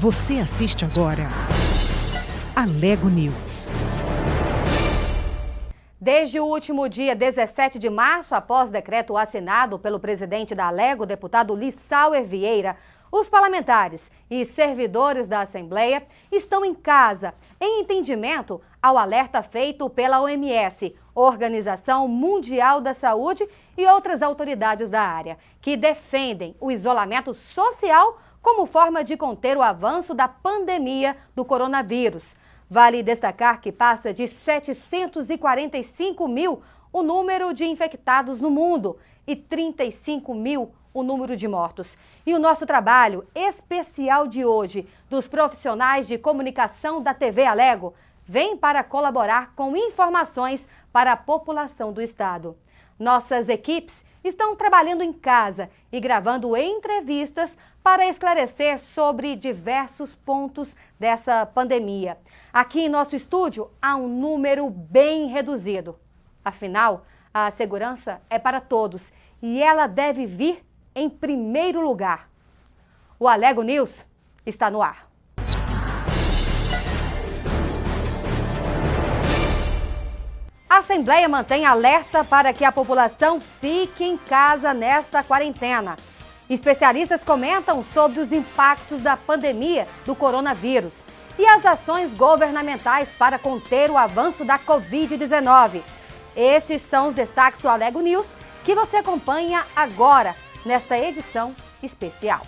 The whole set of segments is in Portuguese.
Você assiste agora Alego News. Desde o último dia 17 de março, após decreto assinado pelo presidente da Alego, deputado Lissauer Vieira, os parlamentares e servidores da Assembleia estão em casa, em entendimento ao alerta feito pela OMS, Organização Mundial da Saúde, e outras autoridades da área, que defendem o isolamento social como forma de conter o avanço da pandemia do coronavírus. Vale destacar que passa de 745 mil o número de infectados no mundo e 35 mil o número de mortos. E o nosso trabalho especial de hoje dos profissionais de comunicação da TV Alego vem para colaborar com informações para a população do estado. Nossas equipes estão trabalhando em casa e gravando entrevistas para esclarecer sobre diversos pontos dessa pandemia. Aqui em nosso estúdio há um número bem reduzido. Afinal, a segurança é para todos e ela deve vir em primeiro lugar. O Alego News está no ar. A Assembleia mantém alerta para que a população fique em casa nesta quarentena. Especialistas comentam sobre os impactos da pandemia do coronavírus e as ações governamentais para conter o avanço da Covid-19. Esses são os destaques do Alego News que você acompanha agora nesta edição especial.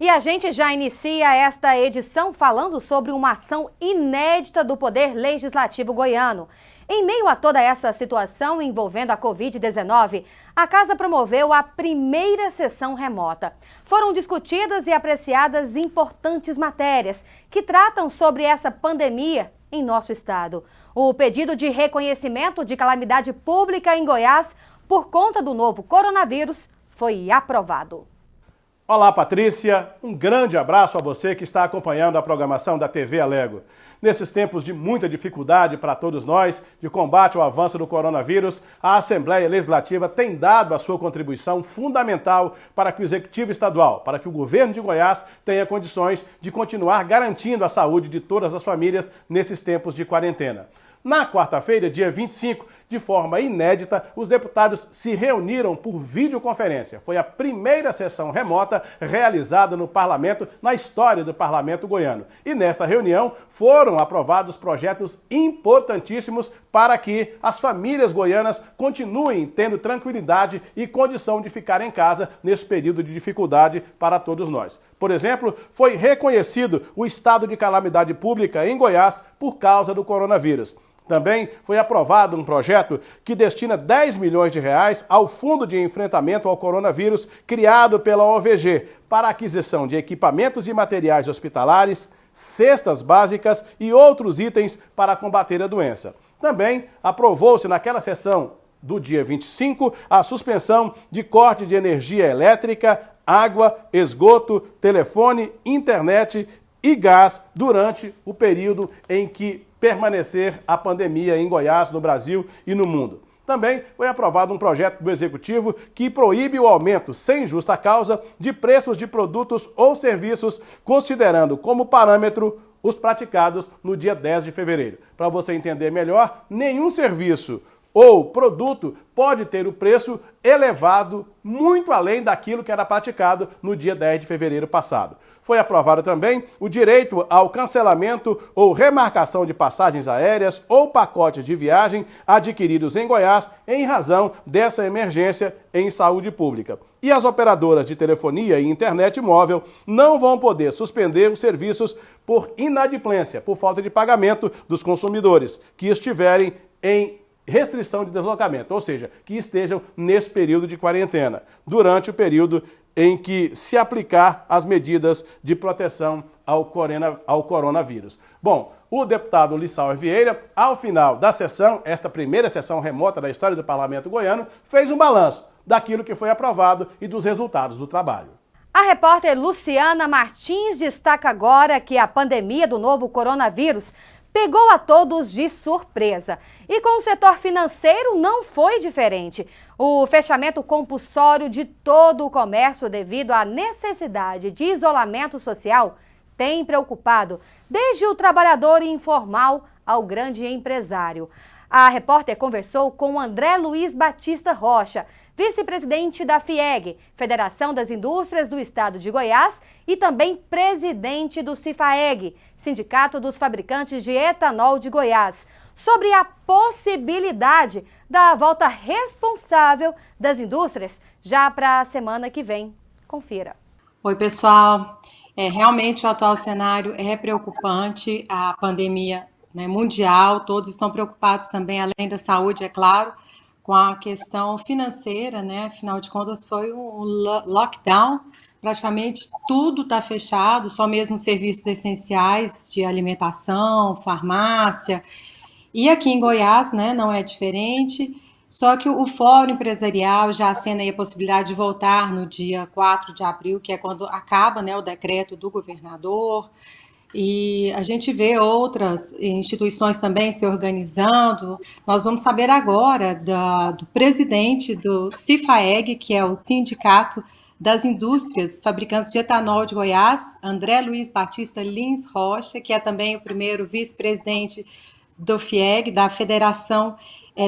E a gente já inicia esta edição falando sobre uma ação inédita do Poder Legislativo goiano. Em meio a toda essa situação envolvendo a Covid-19, a Casa promoveu a primeira sessão remota. Foram discutidas e apreciadas importantes matérias que tratam sobre essa pandemia em nosso estado. O pedido de reconhecimento de calamidade pública em Goiás por conta do novo coronavírus foi aprovado. Olá, Patrícia. Um grande abraço a você que está acompanhando a programação da TV Alego. Nesses tempos de muita dificuldade para todos nós, de combate ao avanço do coronavírus, a Assembleia Legislativa tem dado a sua contribuição fundamental para que o Executivo Estadual, para que o governo de Goiás tenha condições de continuar garantindo a saúde de todas as famílias nesses tempos de quarentena. Na quarta-feira, dia 25, de forma inédita, os deputados se reuniram por videoconferência. Foi a primeira sessão remota realizada no Parlamento, na história do Parlamento goiano. E nesta reunião foram aprovados projetos importantíssimos para que as famílias goianas continuem tendo tranquilidade e condição de ficar em casa nesse período de dificuldade para todos nós. Por exemplo, foi reconhecido o estado de calamidade pública em Goiás por causa do coronavírus. Também foi aprovado um projeto que destina 10 milhões de reais ao Fundo de Enfrentamento ao Coronavírus, criado pela OVG, para a aquisição de equipamentos e materiais hospitalares, cestas básicas e outros itens para combater a doença. Também aprovou-se naquela sessão do dia 25 a suspensão de corte de energia elétrica, água, esgoto, telefone, internet e gás durante o período em que permanecer a pandemia em Goiás, no Brasil e no mundo. Também foi aprovado um projeto do Executivo que proíbe o aumento, sem justa causa, de preços de produtos ou serviços, considerando como parâmetro os praticados no dia 10 de fevereiro. Para você entender melhor, nenhum serviço ou produto pode ter o preço elevado muito além daquilo que era praticado no dia 10 de fevereiro passado. Foi aprovado também o direito ao cancelamento ou remarcação de passagens aéreas ou pacotes de viagem adquiridos em Goiás em razão dessa emergência em saúde pública. E as operadoras de telefonia e internet móvel não vão poder suspender os serviços por inadimplência, por falta de pagamento dos consumidores que estiverem em restrição de deslocamento, ou seja, que estejam nesse período de quarentena, durante o período em que se aplicar as medidas de proteção ao coronavírus. Bom, o deputado Lissauer Vieira, ao final da sessão, esta primeira sessão remota da história do Parlamento goiano, fez um balanço daquilo que foi aprovado e dos resultados do trabalho. A repórter Luciana Martins destaca agora que a pandemia do novo coronavírus pegou a todos de surpresa. E com o setor financeiro não foi diferente. O fechamento compulsório de todo o comércio devido à necessidade de isolamento social tem preocupado desde o trabalhador informal ao grande empresário. A repórter conversou com André Luiz Batista Rocha, vice-presidente da FIEG, Federação das Indústrias do Estado de Goiás, e também presidente do CIFAEG, Sindicato dos Fabricantes de Etanol de Goiás, sobre a possibilidade da volta responsável das indústrias já para a semana que vem. Confira. Oi, pessoal. Realmente o atual cenário é preocupante, a pandemia, né, mundial, todos estão preocupados também, além da saúde, é claro, com a questão financeira, né? Afinal de contas, foi um lockdown, praticamente tudo está fechado, só mesmo serviços essenciais de alimentação, farmácia. E aqui em Goiás, né, não é diferente, só que o Fórum Empresarial já acena aí a possibilidade de voltar no dia 4 de abril, que é quando acaba, né, o decreto do governador. E a gente vê outras instituições também se organizando. Nós vamos saber agora do presidente do CIFAEG, que é o Sindicato das Indústrias Fabricantes de Etanol de Goiás, André Luiz Batista Lins Rocha, que é também o primeiro vice-presidente do FIEG, da Federação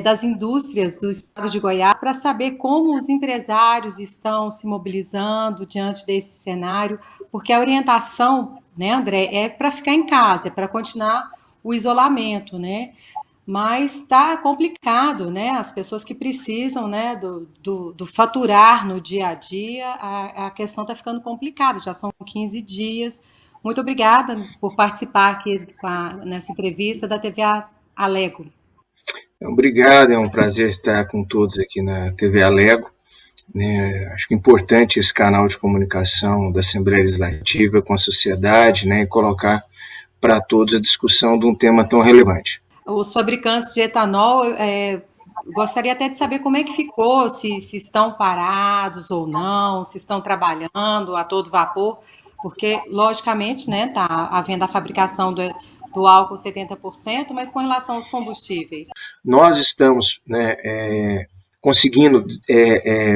das Indústrias do Estado de Goiás, para saber como os empresários estão se mobilizando diante desse cenário, porque a orientação, né, André, é para ficar em casa, é para continuar o isolamento, né? Mas está complicado, né? As pessoas que precisam, né, do faturar no dia a dia, a questão está ficando complicada, já são 15 dias. Muito obrigada por participar aqui nessa entrevista da TV Alego. Obrigado, é um prazer estar com todos aqui na TV Alego. Acho que é importante esse canal de comunicação da Assembleia Legislativa com a sociedade, né, e colocar para todos a discussão de um tema tão relevante. Os fabricantes de etanol, gostaria até de saber como é que ficou, se estão parados ou não, se estão trabalhando a todo vapor, porque, logicamente, né, está havendo a fabricação do álcool 70%, mas com relação aos combustíveis. Nós estamos, né, conseguindo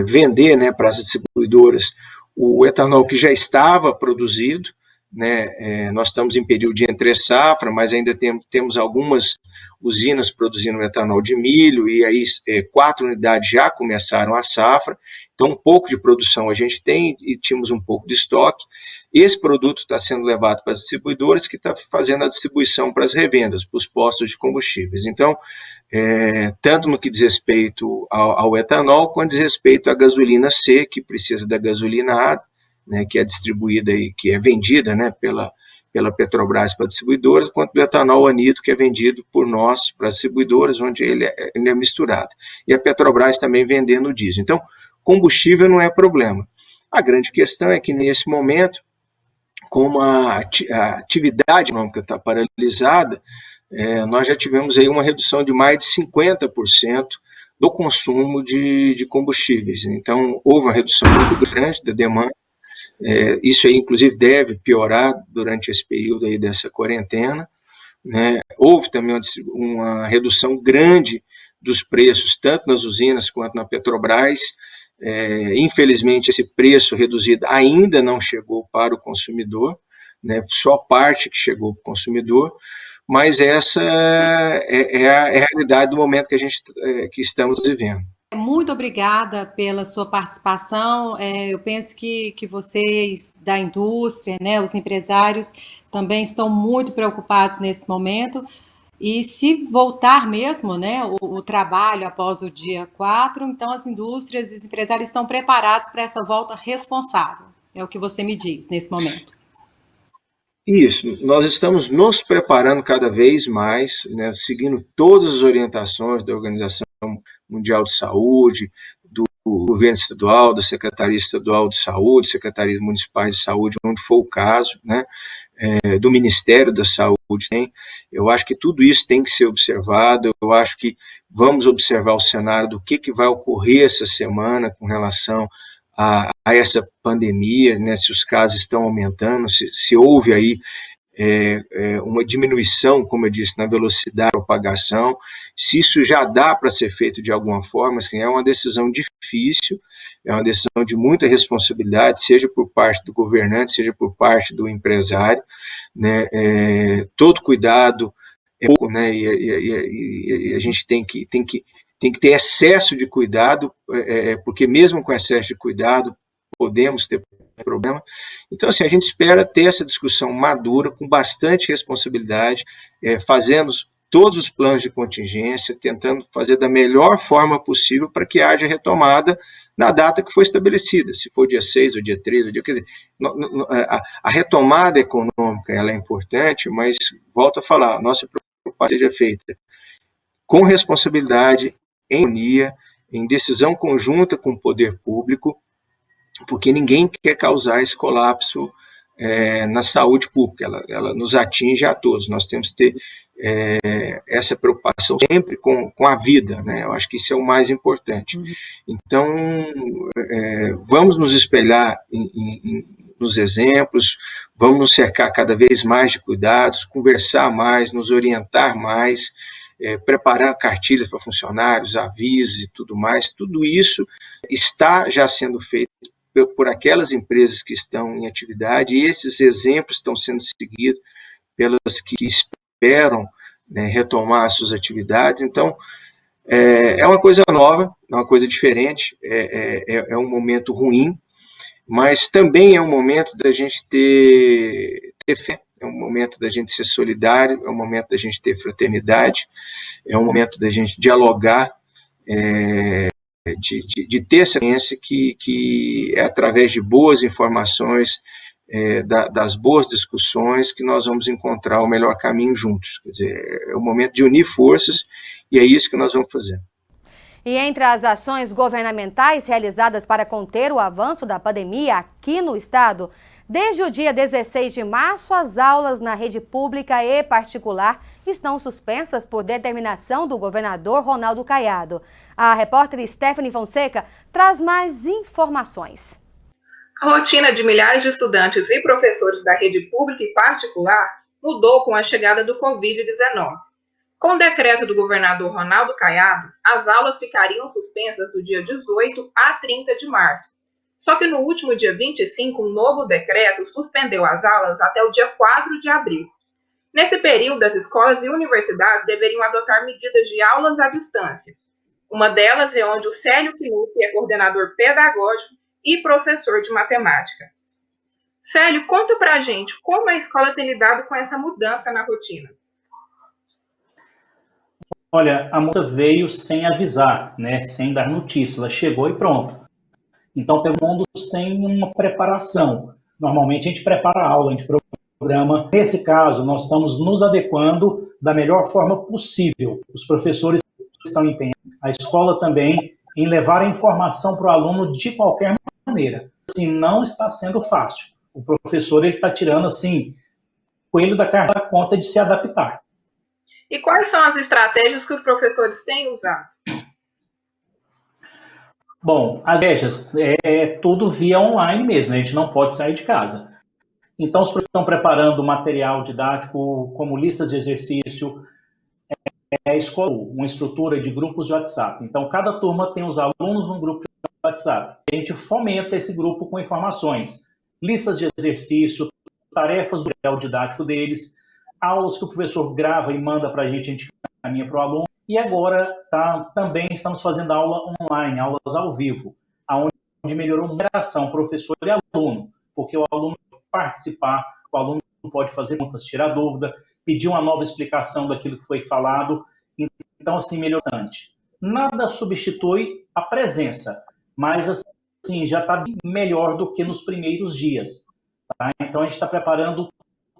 vender, né, para as distribuidoras o etanol que já estava produzido, né, nós estamos em período de entre-safra, mas ainda temos algumas usinas produzindo etanol de milho, e aí 4 unidades já começaram a safra, então um pouco de produção a gente tem e tínhamos um pouco de estoque. Esse produto está sendo levado para as distribuidoras, que está fazendo a distribuição para as revendas, para os postos de combustíveis. Então, tanto no que diz respeito ao etanol, quanto diz respeito à gasolina C, que precisa da gasolina A, né, que é distribuída e que é vendida, né, pela Petrobras para distribuidoras, quanto do etanol anidro, que é vendido por nós para as distribuidoras, onde ele é misturado. E a Petrobras também vendendo o diesel. Então, combustível não é problema. A grande questão é que, nesse momento, como a atividade econômica está paralisada, nós já tivemos aí uma redução de mais de 50% do consumo de combustíveis. Então, houve uma redução muito grande da demanda. Isso aí, inclusive, deve piorar durante esse período aí dessa quarentena, né? Houve também uma redução grande dos preços, tanto nas usinas quanto na Petrobras. Infelizmente, esse preço reduzido ainda não chegou para o consumidor, né? Só parte que chegou para o consumidor, mas essa é a realidade do momento que estamos vivendo. Muito obrigada pela sua participação. Eu penso que vocês da indústria, né, os empresários, também estão muito preocupados nesse momento. E se voltar mesmo, né, o trabalho após o dia 4, então as indústrias e os empresários estão preparados para essa volta responsável. É o que você me diz nesse momento. Isso, nós estamos nos preparando cada vez mais, né, seguindo todas as orientações da Organização Mundial de Saúde, do governo estadual, da Secretaria Estadual de Saúde, Secretarias Municipais de Saúde, onde for o caso, né, do Ministério da Saúde. Né? Eu acho que tudo isso tem que ser observado, eu acho que vamos observar o cenário do que vai ocorrer essa semana com relação a essa pandemia, né, se os casos estão aumentando, se houve aí uma diminuição, como eu disse, na velocidade de propagação, se isso já dá para ser feito de alguma forma, assim, é uma decisão difícil, é uma decisão de muita responsabilidade, seja por parte do governante, seja por parte do empresário, né? Todo cuidado é pouco, né? E a gente tem que ter excesso de cuidado, porque mesmo com excesso de cuidado, podemos ter problema. Então, assim, a gente espera ter essa discussão madura, com bastante responsabilidade, fazendo todos os planos de contingência, tentando fazer da melhor forma possível para que haja retomada na data que foi estabelecida, se for dia 6 ou dia 13, quer dizer, a retomada econômica ela é importante, mas, volto a falar, a nossa preocupação seja feita com responsabilidade, em harmonia, em decisão conjunta com o poder público, porque ninguém quer causar esse colapso na saúde pública, ela nos atinge a todos, nós temos que ter essa preocupação sempre com a vida, né? Eu acho que isso é o mais importante. Então, vamos nos espelhar nos exemplos, vamos nos cercar cada vez mais de cuidados, conversar mais, nos orientar mais, preparar cartilhas para funcionários, avisos e tudo mais, tudo isso está já sendo feito por aquelas empresas que estão em atividade, e esses exemplos estão sendo seguidos pelas que esperam, né, retomar suas atividades. Então, é uma coisa nova, é uma coisa diferente, é um momento ruim, mas também é um momento da gente ter fé, é um momento da gente ser solidário, é um momento da gente ter fraternidade, é um momento da gente dialogar, de ter essa ciência que é através de boas informações, das boas discussões, que nós vamos encontrar o melhor caminho juntos. Quer dizer, é o momento de unir forças e é isso que nós vamos fazer. E entre as ações governamentais realizadas para conter o avanço da pandemia aqui no estado, desde o dia 16 de março, as aulas na rede pública e particular estão suspensas por determinação do governador Ronaldo Caiado. A repórter Stephanie Fonseca traz mais informações. A rotina de milhares de estudantes e professores da rede pública e particular mudou com a chegada do Covid-19. Com o decreto do governador Ronaldo Caiado, as aulas ficariam suspensas do dia 18 a 30 de março. Só que no último dia 25, um novo decreto suspendeu as aulas até o dia 4 de abril. Nesse período, as escolas e universidades deveriam adotar medidas de aulas à distância. Uma delas é onde o Célio Knupp é coordenador pedagógico e professor de matemática. Célio, conta pra gente como a escola tem lidado com essa mudança na rotina. Olha, a moça veio sem avisar, né, sem dar notícia, ela chegou e pronto. Então, tem um mundo sem uma preparação. Normalmente, a gente prepara a aula, a gente programa. Nesse caso, nós estamos nos adequando da melhor forma possível. Os professores estão empenhados, a escola também, em levar a informação para o aluno de qualquer maneira. Assim, não está sendo fácil. O professor está tirando, assim, coelho da carne da conta de se adaptar. E quais são as estratégias que os professores têm usado? Bom, as estratégias é tudo via online mesmo, a gente não pode sair de casa. Então, os professores estão preparando material didático, como listas de exercício, escola, uma estrutura de grupos de WhatsApp. Então, cada turma tem os alunos num grupo de WhatsApp. A gente fomenta esse grupo com informações, listas de exercício, tarefas do material didático deles, aulas que o professor grava e manda para a gente caminha para o aluno. E agora também estamos fazendo aula online, aulas ao vivo, onde melhorou a interação professor e aluno, porque o aluno pode participar, o aluno pode fazer perguntas, tirar dúvida, pedir uma nova explicação daquilo que foi falado. Então, assim, melhorou bastante. Nada substitui a presença, mas, assim, já está melhor do que nos primeiros dias. Tá? Então, a gente está preparando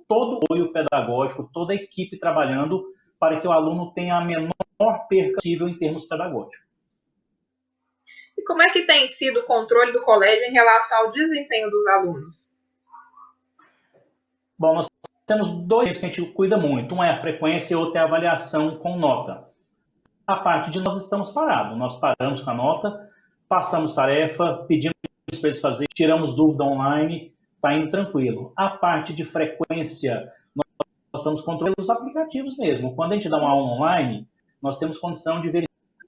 todo o apoio pedagógico, toda a equipe trabalhando para que o aluno tenha a menor perca possível em termos pedagógicos. E como é que tem sido o controle do colégio em relação ao desempenho dos alunos? Bom, nós temos dois que a gente cuida muito. Um é a frequência e outro é a avaliação com nota. A parte de nós estamos parados. Nós paramos com a nota, passamos tarefa, pedimos para eles fazerem, tiramos dúvida online, está indo tranquilo. A parte de frequência, estamos controlando os aplicativos mesmo. Quando a gente dá uma aula online, nós temos condição de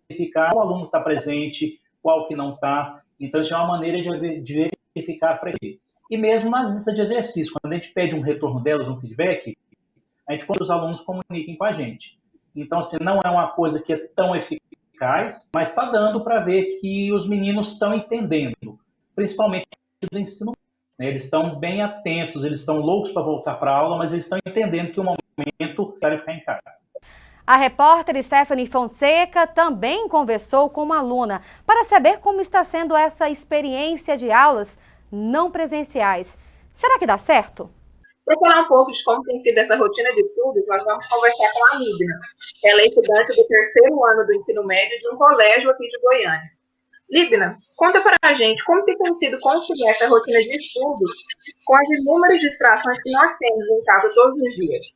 verificar qual aluno está presente, qual que não está. Então, isso é uma maneira de verificar a frequência. E mesmo nas listas de exercício, quando a gente pede um retorno delas, um feedback, a gente quando os alunos comuniquem com a gente. Então, assim, não é uma coisa que é tão eficaz, mas está dando para ver que os meninos estão entendendo, principalmente do ensino. Eles estão bem atentos, eles estão loucos para voltar para a aula, mas eles estão entendendo que o momento é ficar em casa. A repórter Stephanie Fonseca também conversou com uma aluna para saber como está sendo essa experiência de aulas não presenciais. Será que dá certo? Para falar um pouco de como tem sido essa rotina de estudos, nós vamos conversar com a Líbina. Ela é estudante do 3º ano do ensino médio de um colégio aqui de Goiânia. Líbina, conta para a gente como tem sido conciliar essa rotina de estudos com as inúmeras distrações que nós temos em casa todos os dias.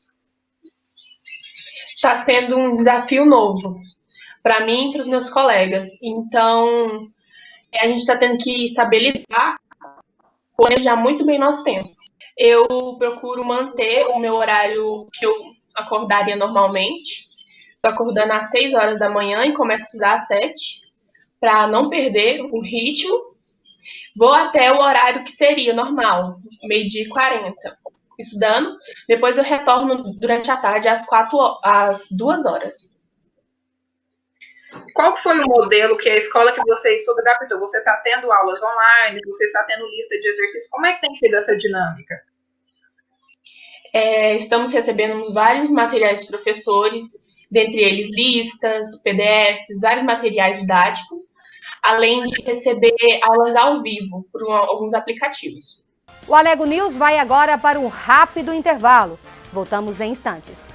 Está sendo um desafio novo para mim e para os meus colegas. Então, a gente está tendo que saber lidar, planejar muito bem nosso tempo. Eu procuro manter o meu horário que eu acordaria normalmente. Estou acordando às 6 horas da manhã e começo a estudar às 7, para não perder o ritmo. Vou até o horário que seria normal, 12h40, estudando. Depois eu retorno durante a tarde às 2 horas. Qual foi o modelo que a escola que você estuda adaptou? Você está tendo aulas online, você está tendo lista de exercícios, como é que tem sido essa dinâmica? Estamos recebendo vários materiais dos professores, dentre eles listas, PDFs, vários materiais didáticos, além de receber aulas ao vivo por alguns aplicativos. O Alego News vai agora para um rápido intervalo. Voltamos em instantes.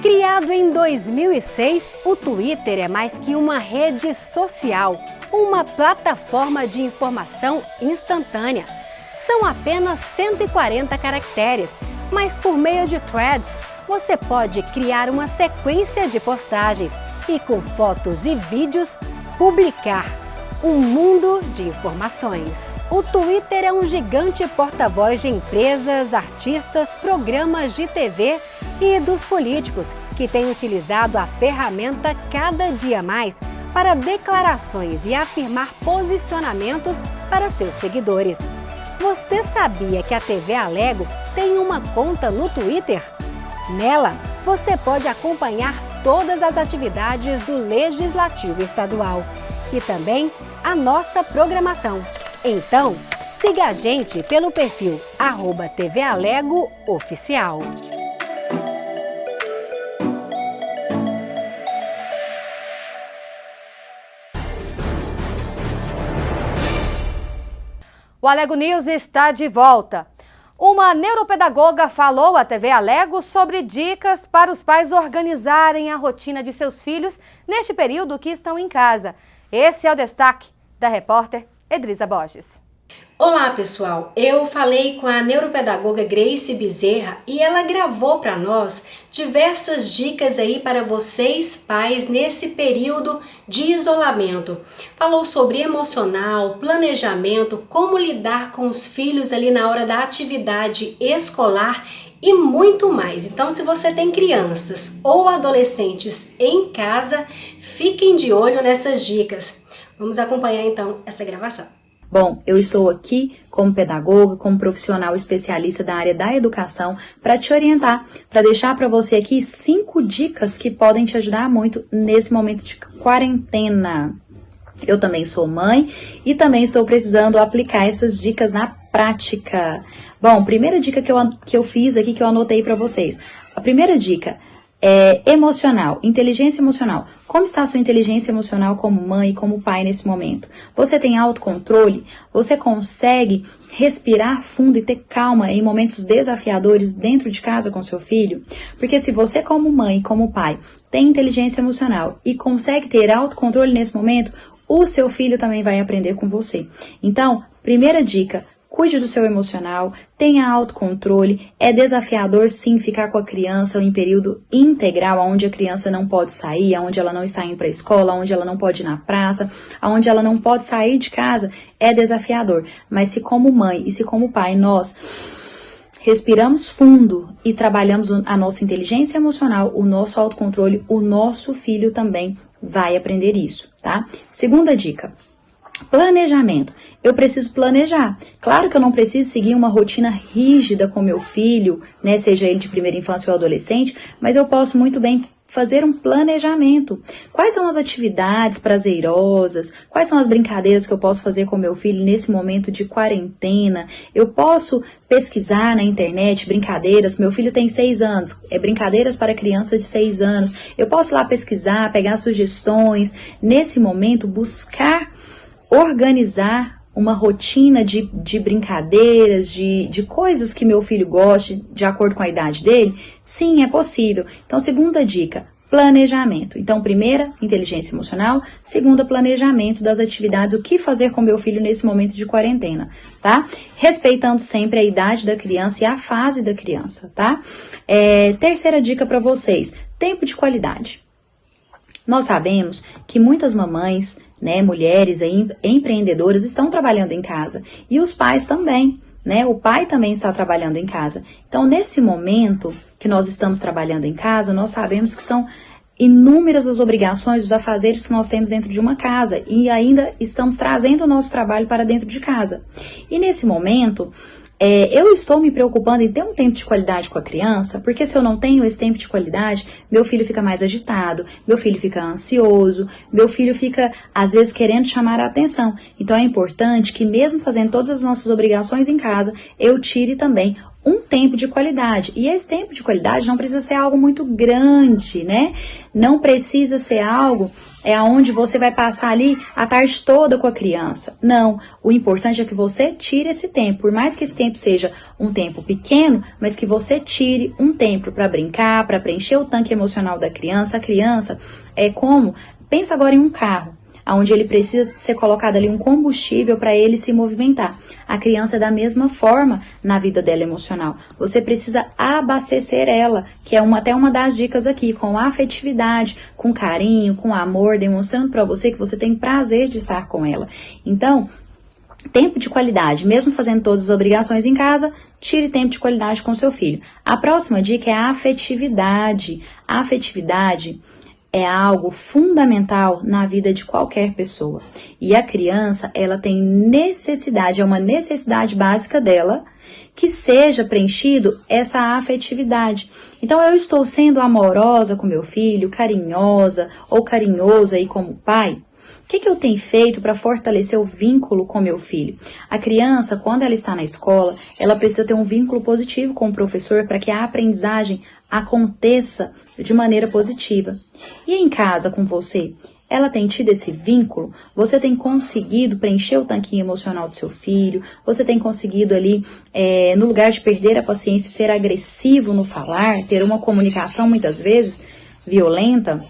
Criado em 2006, o Twitter é mais que uma rede social, uma plataforma de informação instantânea. São apenas 140 caracteres, mas por meio de threads, você pode criar uma sequência de postagens e com fotos e vídeos, publicar um mundo de informações. O Twitter é um gigante porta-voz de empresas, artistas, programas de TV e dos políticos que têm utilizado a ferramenta cada dia mais para declarações e afirmar posicionamentos para seus seguidores. Você sabia que a TV Alego tem uma conta no Twitter? Nela, você pode acompanhar todas as atividades do Legislativo Estadual e também a nossa programação. Então, siga a gente pelo perfil @TV Alego Oficial. O Alego News está de volta. Uma neuropedagoga falou à TV Alego sobre dicas para os pais organizarem a rotina de seus filhos neste período que estão em casa. Esse é o destaque da repórter Edrisa Borges. Olá pessoal, eu falei com a neuropedagoga Grace Bezerra e ela gravou para nós diversas dicas aí para vocês pais nesse período de isolamento. Falou sobre emocional, planejamento, como lidar com os filhos ali na hora da atividade escolar e muito mais. Então, se você tem crianças ou adolescentes em casa, fiquem de olho nessas dicas. Vamos acompanhar então essa gravação. Bom, eu estou aqui como pedagoga, como profissional especialista da área da educação para te orientar, para deixar para você aqui 5 dicas que podem te ajudar muito nesse momento de quarentena. Eu também sou mãe e também estou precisando aplicar essas dicas na prática. Bom, primeira dica que eu fiz aqui, que eu anotei para vocês. A primeira dica é emocional, inteligência emocional. Como está a sua inteligência emocional como mãe e como pai nesse momento? Você tem autocontrole? Você consegue respirar fundo e ter calma em momentos desafiadores dentro de casa com seu filho? Porque se você como mãe e como pai tem inteligência emocional e consegue ter autocontrole nesse momento, o seu filho também vai aprender com você. Então, primeira dica, cuide do seu emocional, tenha autocontrole. É desafiador sim ficar com a criança em período integral, onde a criança não pode sair, onde ela não está indo para a escola, onde ela não pode ir na praça, onde ela não pode sair de casa. É desafiador. Mas se como mãe e se como pai nós respiramos fundo e trabalhamos a nossa inteligência emocional, o nosso autocontrole, o nosso filho também vai aprender isso, tá? Segunda dica. Planejamento. Eu preciso planejar. Claro que eu não preciso seguir uma rotina rígida com meu filho, né, seja ele de primeira infância ou adolescente, mas eu posso muito bem fazer um planejamento. Quais são as atividades prazerosas? Quais são as brincadeiras que eu posso fazer com meu filho nesse momento de quarentena? Eu posso pesquisar na internet brincadeiras. Meu filho tem 6 anos, brincadeiras para crianças de 6 anos. Eu posso lá pesquisar, pegar sugestões. Nesse momento, buscar organizar uma rotina de brincadeiras, de coisas que meu filho goste, de acordo com a idade dele? Sim, é possível. Então, segunda dica, planejamento. Então, primeira, inteligência emocional. Segunda, planejamento das atividades, o que fazer com meu filho nesse momento de quarentena, tá? Respeitando sempre a idade da criança e a fase da criança, tá? Terceira dica para vocês, tempo de qualidade. Nós sabemos que muitas mamães, né, mulheres aí, empreendedoras estão trabalhando em casa e os pais também, né? O pai também está trabalhando em casa. Então, nesse momento que nós estamos trabalhando em casa, nós sabemos que são inúmeras as obrigações, os afazeres que nós temos dentro de uma casa e ainda estamos trazendo o nosso trabalho para dentro de casa. E nesse momento, eu estou me preocupando em ter um tempo de qualidade com a criança, porque se eu não tenho esse tempo de qualidade, meu filho fica mais agitado, meu filho fica ansioso, meu filho fica, às vezes, querendo chamar a atenção. Então, é importante que, mesmo fazendo todas as nossas obrigações em casa, eu tire também um tempo de qualidade. E esse tempo de qualidade não precisa ser algo muito grande, né? Não precisa ser algo onde você vai passar ali a tarde toda com a criança. Não, o importante é que você tire esse tempo, por mais que esse tempo seja um tempo pequeno, mas que você tire um tempo para brincar, para preencher o tanque emocional da criança. A criança pensa agora em um carro, onde ele precisa ser colocado ali um combustível para ele se movimentar. A criança é da mesma forma na vida dela emocional. Você precisa abastecer ela, que é até uma das dicas aqui, com afetividade, com carinho, com amor, demonstrando para você que você tem prazer de estar com ela. Então, tempo de qualidade, mesmo fazendo todas as obrigações em casa, tire tempo de qualidade com seu filho. A próxima dica é a afetividade. A afetividade é algo fundamental na vida de qualquer pessoa. E a criança, ela tem necessidade, é uma necessidade básica dela, que seja preenchido essa afetividade. Então, eu estou sendo amorosa com meu filho, carinhosa ou carinhoso aí como pai? O que eu tenho feito para fortalecer o vínculo com meu filho? A criança, quando ela está na escola, ela precisa ter um vínculo positivo com o professor para que a aprendizagem aconteça de maneira positiva. E em casa com você, ela tem tido esse vínculo? Você tem conseguido preencher o tanquinho emocional do seu filho? Você tem conseguido ali, no lugar de perder a paciência, ser agressivo no falar, ter uma comunicação muitas vezes violenta?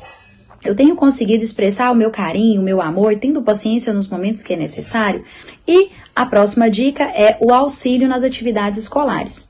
Eu tenho conseguido expressar o meu carinho, o meu amor, tendo paciência nos momentos que é necessário? E A próxima dica é o auxílio nas atividades escolares.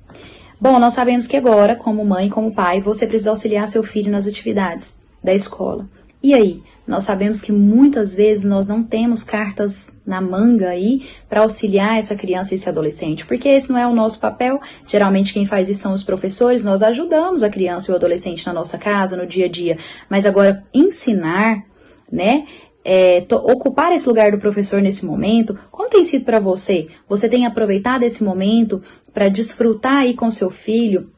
Bom, nós sabemos que agora, como mãe, como pai, você precisa auxiliar seu filho nas atividades da escola. E aí? Nós sabemos que muitas vezes nós não temos cartas na manga aí para auxiliar essa criança e esse adolescente, porque esse não é o nosso papel. Geralmente quem faz isso são os professores, nós ajudamos a criança e o adolescente na nossa casa, no dia a dia, mas agora ensinar, né? Ocupar esse lugar do professor nesse momento, como tem sido para você? Você tem aproveitado esse momento para desfrutar aí com seu filho?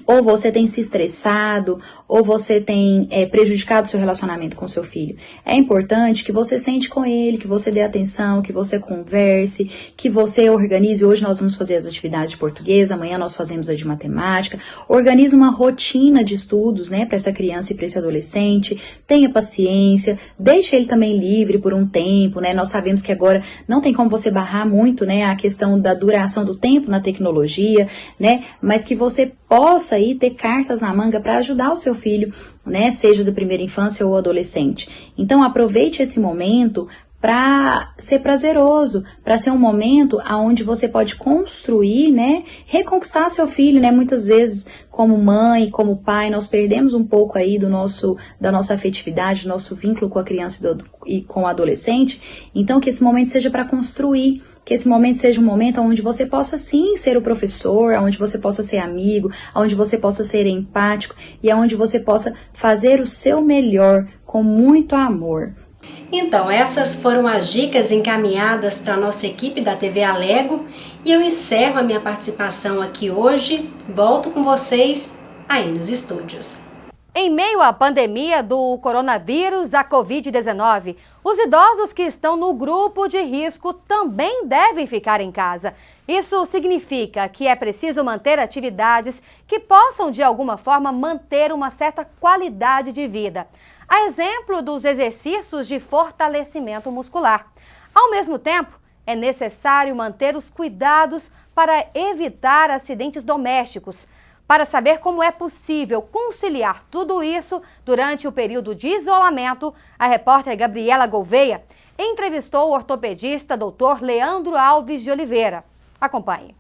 Ou você tem se estressado, ou você tem prejudicado seu relacionamento com seu filho. É importante que você sente com ele, que você dê atenção, que você converse, que você organize. Hoje nós vamos fazer as atividades de português, amanhã nós fazemos a de matemática. Organize uma rotina de estudos, né, para essa criança e para esse adolescente. Tenha paciência, deixe ele também livre por um tempo, né. Nós sabemos que agora não tem como você barrar muito, né, a questão da duração do tempo na tecnologia, né, mas que você possa aí ter cartas na manga para ajudar o seu filho, né, seja da primeira infância ou adolescente. Então aproveite esse momento para ser prazeroso, para ser um momento onde você pode construir, né, reconquistar seu filho, né, muitas vezes como mãe, como pai, nós perdemos um pouco aí da nossa afetividade, do nosso vínculo com a criança e com o adolescente. Então que esse momento seja para construir, que esse momento seja um momento onde você possa sim ser o professor, onde você possa ser amigo, onde você possa ser empático e onde você possa fazer o seu melhor com muito amor. Então, essas foram as dicas encaminhadas para a nossa equipe da TV Alego e eu encerro a minha participação aqui hoje. Volto com vocês aí nos estúdios. Em meio à pandemia do coronavírus, a Covid-19, os idosos que estão no grupo de risco também devem ficar em casa. Isso significa que é preciso manter atividades que possam, de alguma forma, manter uma certa qualidade de vida. A exemplo dos exercícios de fortalecimento muscular. Ao mesmo tempo, é necessário manter os cuidados para evitar acidentes domésticos. Para saber como é possível conciliar tudo isso durante o período de isolamento, a repórter Gabriela Gouveia entrevistou o ortopedista Dr. Leandro Alves de Oliveira. Acompanhe.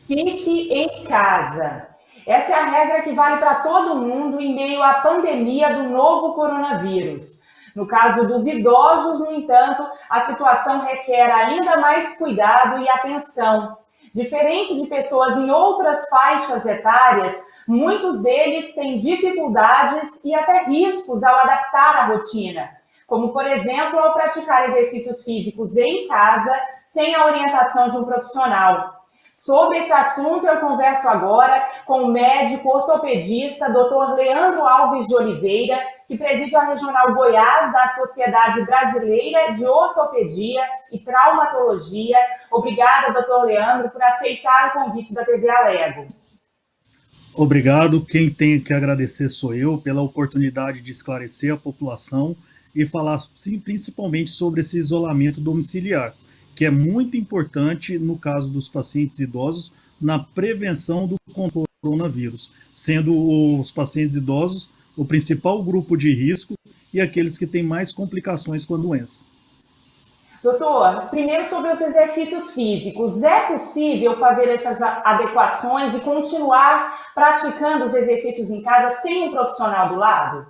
Fique em casa. Essa é a regra que vale para todo mundo em meio à pandemia do novo coronavírus. No caso dos idosos, no entanto, a situação requer ainda mais cuidado e atenção. Diferente de pessoas em outras faixas etárias, muitos deles têm dificuldades e até riscos ao adaptar a rotina, como, por exemplo, ao praticar exercícios físicos em casa, sem a orientação de um profissional. Sobre esse assunto, eu converso agora com o médico ortopedista Dr. Leandro Alves de Oliveira, que preside a Regional Goiás da Sociedade Brasileira de Ortopedia e Traumatologia. Obrigada, Dr. Leandro, por aceitar o convite da TV Alego. Obrigado. Quem tem que agradecer sou eu pela oportunidade de esclarecer a população e falar principalmente sobre esse isolamento domiciliar, que é muito importante no caso dos pacientes idosos na prevenção do coronavírus, sendo os pacientes idosos o principal grupo de risco e aqueles que têm mais complicações com a doença. Doutor, primeiro sobre os exercícios físicos. É possível fazer essas adequações e continuar praticando os exercícios em casa sem um profissional do lado?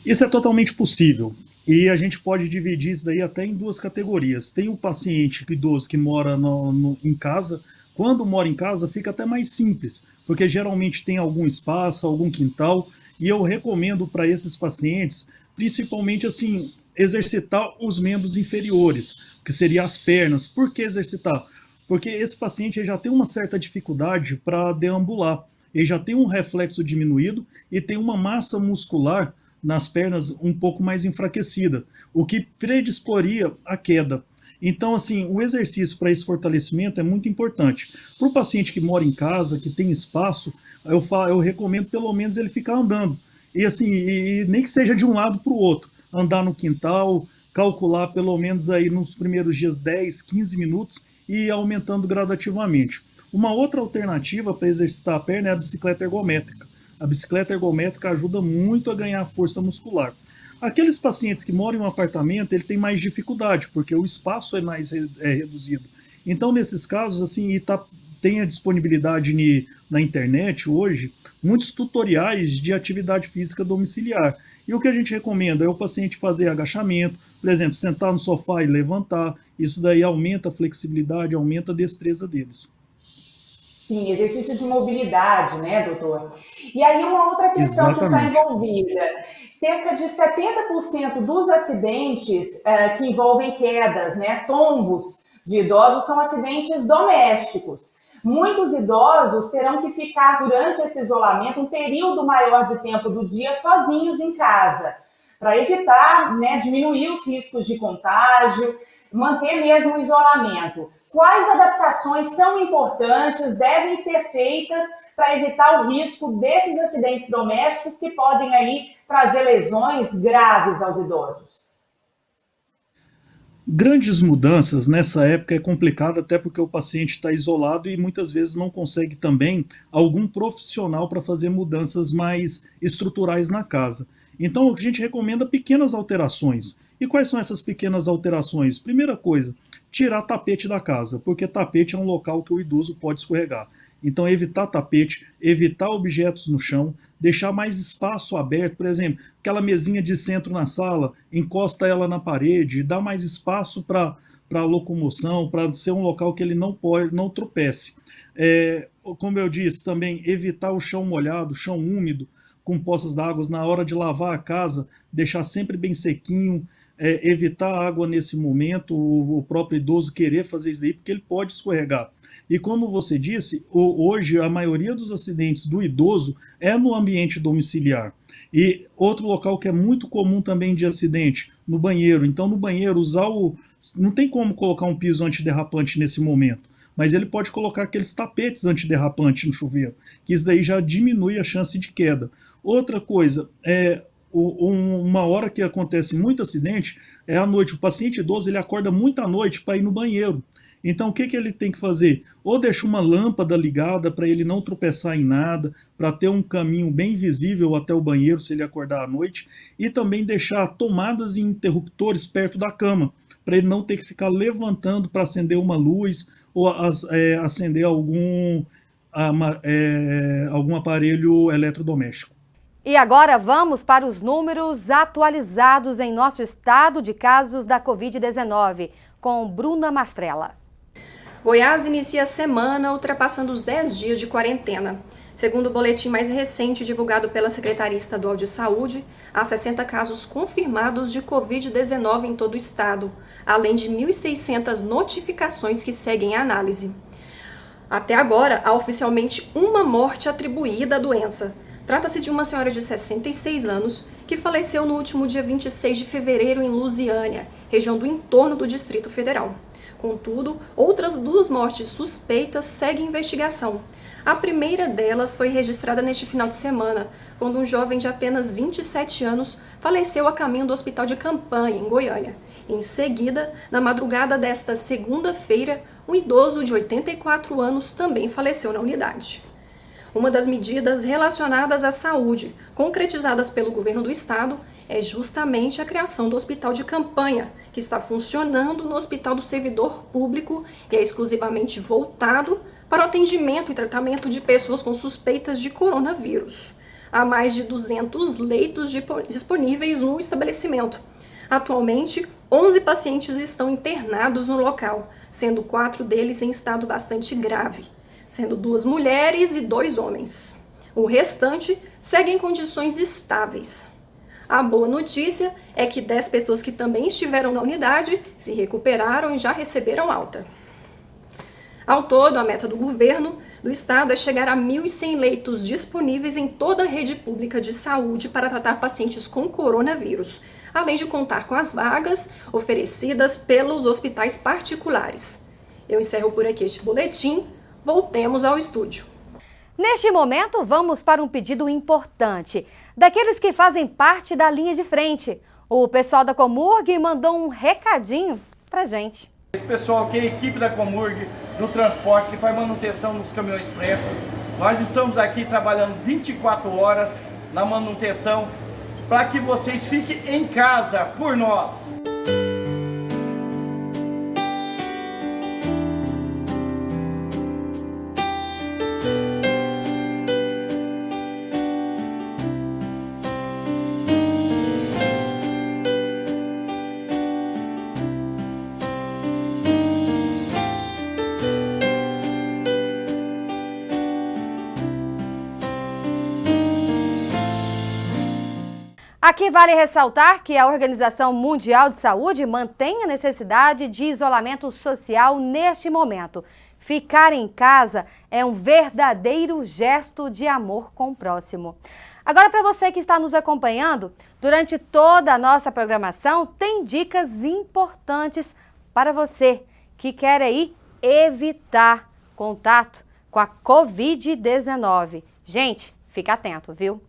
Isso é totalmente possível. E a gente pode dividir isso daí até em duas categorias. Tem o paciente idoso que mora em casa. Quando mora em casa fica até mais simples, porque geralmente tem algum espaço, algum quintal, e eu recomendo para esses pacientes, principalmente assim, exercitar os membros inferiores, que seria as pernas. Por que exercitar? Porque esse paciente já tem uma certa dificuldade para deambular, ele já tem um reflexo diminuído e tem uma massa muscular nas pernas um pouco mais enfraquecida, o que predisporia à queda. Então, assim, o exercício para esse fortalecimento é muito importante. Para o paciente que mora em casa, que tem espaço, eu recomendo pelo menos ele ficar andando. E assim, nem que seja de um lado para o outro. Andar no quintal, calcular pelo menos aí nos primeiros dias 10, 15 minutos e ir aumentando gradativamente. Uma outra alternativa para exercitar a perna é a bicicleta ergométrica. A bicicleta ergométrica ajuda muito a ganhar força muscular. Aqueles pacientes que moram em um apartamento, ele tem mais dificuldade, porque o espaço é mais reduzido. Então, nesses casos, assim, tem a disponibilidade na internet hoje, muitos tutoriais de atividade física domiciliar. E o que a gente recomenda é o paciente fazer agachamento, por exemplo, sentar no sofá e levantar. Isso daí aumenta a flexibilidade, aumenta a destreza deles. Sim, exercício de mobilidade, né, doutor? E aí uma outra questão que está envolvida. Cerca de 70% dos acidentes que envolvem quedas, né, tombos de idosos, são acidentes domésticos. Muitos idosos terão que ficar durante esse isolamento um período maior de tempo do dia sozinhos em casa, para evitar, né, diminuir os riscos de contágio, manter mesmo o isolamento. Quais adaptações são importantes, devem ser feitas para evitar o risco desses acidentes domésticos que podem aí trazer lesões graves aos idosos? Grandes mudanças nessa época é complicado, até porque o paciente está isolado e muitas vezes não consegue também algum profissional para fazer mudanças mais estruturais na casa. Então a gente recomenda pequenas alterações. E quais são essas pequenas alterações? Primeira coisa, tirar tapete da casa, porque tapete é um local que o idoso pode escorregar. Então evitar tapete, evitar objetos no chão, deixar mais espaço aberto, por exemplo, aquela mesinha de centro na sala, encosta ela na parede, dá mais espaço para locomoção, para ser um local que ele não tropece. Como eu disse, também evitar o chão molhado, chão úmido, com poças d'água na hora de lavar a casa, deixar sempre bem sequinho, evitar água nesse momento, o próprio idoso querer fazer isso daí, porque ele pode escorregar. E como você disse, hoje a maioria dos acidentes do idoso é no ambiente domiciliar. E outro local que é muito comum também de acidente, no banheiro. Então no banheiro não tem como colocar um piso antiderrapante nesse momento, mas ele pode colocar aqueles tapetes antiderrapantes no chuveiro, que isso daí já diminui a chance de queda. Outra coisa, uma hora que acontece muito acidente é à noite. O paciente idoso ele acorda muito à noite para ir no banheiro. Então o que ele tem que fazer? Ou deixa uma lâmpada ligada para ele não tropeçar em nada, para ter um caminho bem visível até o banheiro se ele acordar à noite, e também deixar tomadas e interruptores perto da cama, para ele não ter que ficar levantando para acender uma luz ou acender algum aparelho eletrodoméstico. E agora vamos para os números atualizados em nosso estado de casos da Covid-19, com Bruna Mastrella. Goiás inicia a semana ultrapassando os 10 dias de quarentena. Segundo o boletim mais recente divulgado pela Secretaria Estadual de Saúde, há 60 casos confirmados de Covid-19 em todo o estado, além de 1.600 notificações que seguem a análise. Até agora, há oficialmente uma morte atribuída à doença. Trata-se de uma senhora de 66 anos que faleceu no último dia 26 de fevereiro em Lusiânia, região do entorno do Distrito Federal. Contudo, outras 2 mortes suspeitas seguem investigação. A primeira delas foi registrada neste final de semana, quando um jovem de apenas 27 anos faleceu a caminho do Hospital de Campanha, em Goiânia. Em seguida, na madrugada desta segunda-feira, um idoso de 84 anos também faleceu na unidade. Uma das medidas relacionadas à saúde, concretizadas pelo governo do estado, é justamente a criação do Hospital de Campanha, que está funcionando no Hospital do Servidor Público e é exclusivamente voltado para o atendimento e tratamento de pessoas com suspeitas de coronavírus. Há mais de 200 leitos disponíveis no estabelecimento. Atualmente, 11 pacientes estão internados no local, sendo 4 deles em estado bastante grave, sendo 2 mulheres e 2 homens. O restante segue em condições estáveis. A boa notícia é que 10 pessoas que também estiveram na unidade se recuperaram e já receberam alta. Ao todo, a meta do governo do estado é chegar a 1.100 leitos disponíveis em toda a rede pública de saúde para tratar pacientes com coronavírus, além de contar com as vagas oferecidas pelos hospitais particulares. Eu encerro por aqui este boletim. Voltemos ao estúdio. Neste momento, vamos para um pedido importante, daqueles que fazem parte da linha de frente. O pessoal da Comurg mandou um recadinho pra gente. Esse pessoal aqui é a equipe da Comurg, do transporte, que faz manutenção nos caminhões expressos. Nós estamos aqui trabalhando 24 horas na manutenção para que vocês fiquem em casa por nós. Aqui vale ressaltar que a Organização Mundial de Saúde mantém a necessidade de isolamento social neste momento. Ficar em casa é um verdadeiro gesto de amor com o próximo. Agora, para você que está nos acompanhando, durante toda a nossa programação, tem dicas importantes para você que quer aí evitar contato com a Covid-19. Gente, fica atento, viu?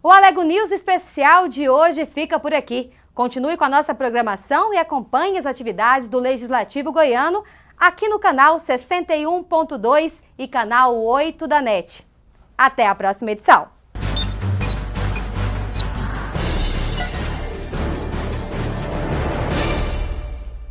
O Alego News especial de hoje fica por aqui. Continue com a nossa programação e acompanhe as atividades do Legislativo Goiano aqui no canal 61.2 e canal 8 da NET. Até a próxima edição!